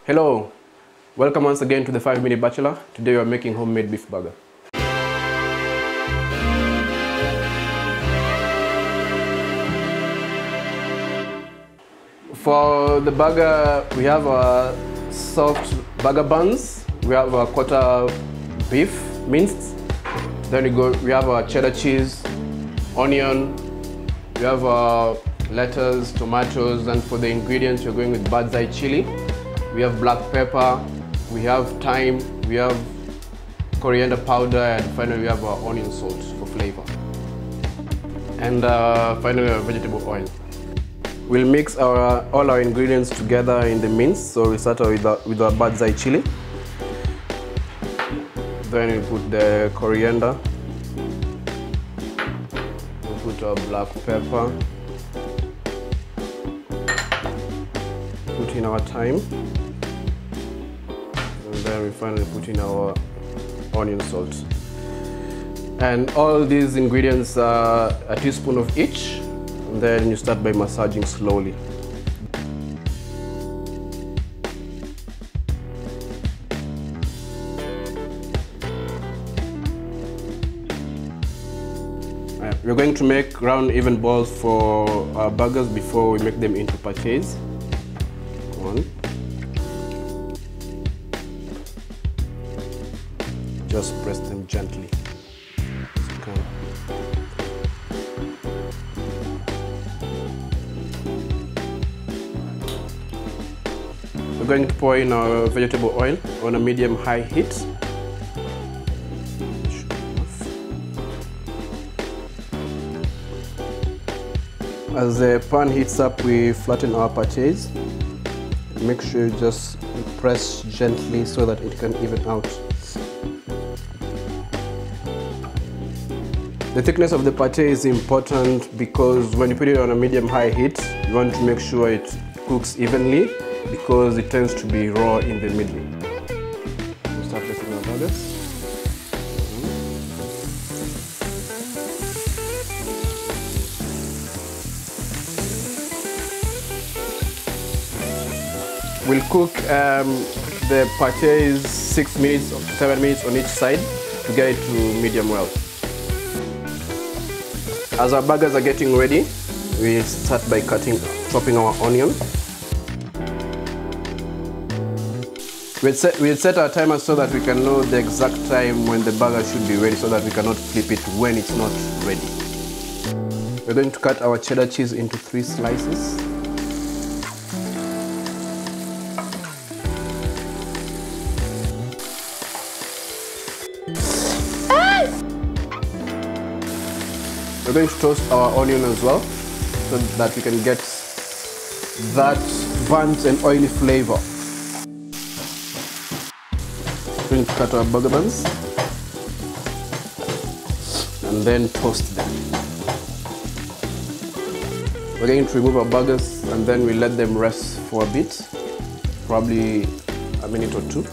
Hello, welcome once again to the 5-Minute Bachelor. Today we are making homemade beef burger. For the burger, we have soft burger buns. We have a quarter beef minced. Then we have cheddar cheese, onion. We have lettuce, tomatoes, and for the ingredients, we're going with bird's eye chili. We have black pepper, we have thyme, we have coriander powder, and finally we have our onion salt for flavor. And finally our vegetable oil. We'll mix all our ingredients together in the mince. So we start with our bird's eye chili. Then we put the coriander. We put our black pepper. Put in our thyme. And then we finally put in our onion salt. And all these ingredients are a teaspoon of each. And then you start by massaging slowly. We're going to make round even balls for our burgers before we make them into pâtés. One. Just press them gently. Okay. We're going to pour in our vegetable oil on a medium-high heat. As the pan heats up, we flatten our pâtés. Make sure you just press gently so that it can even out. The thickness of the pâté is important because when you put it on a medium-high heat, you want to make sure it cooks evenly because it tends to be raw in the middle. We'll start placing our burgers. We'll cook the pâtés 6 minutes or 7 minutes on each side to get it to medium well. As our burgers are getting ready, we start by chopping our onion. We'll set our timer so that we can know the exact time when the burger should be ready so that we cannot flip it when it's not ready. We're going to cut our cheddar cheese into 3 slices. We're going to toast our onion as well so that we can get that burnt and oily flavor. We're going to cut our burger buns and then toast them. We're going to remove our burgers and then we let them rest for a bit, probably a minute or 2.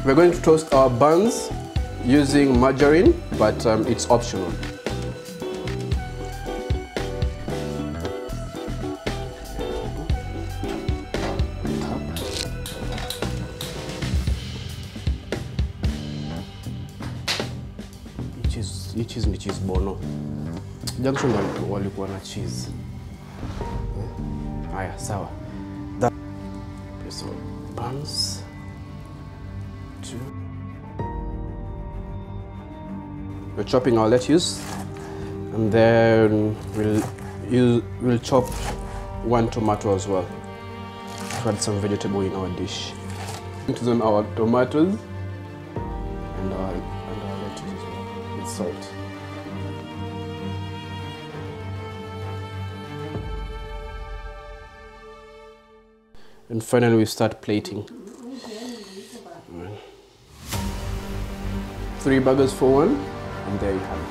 We're going to toast our buns using margarine, but it's optional. Hii cheese ni cheese bono. Junction walikuwa na cheese. Haya, sawa. So buns. 2. We're chopping our lettuce, and then we'll chop 1 tomato as well to add some vegetable in our dish. Into them our tomatoes and our lettuce as well with salt. And finally we start plating. 3 burgers for 1. And there you have it.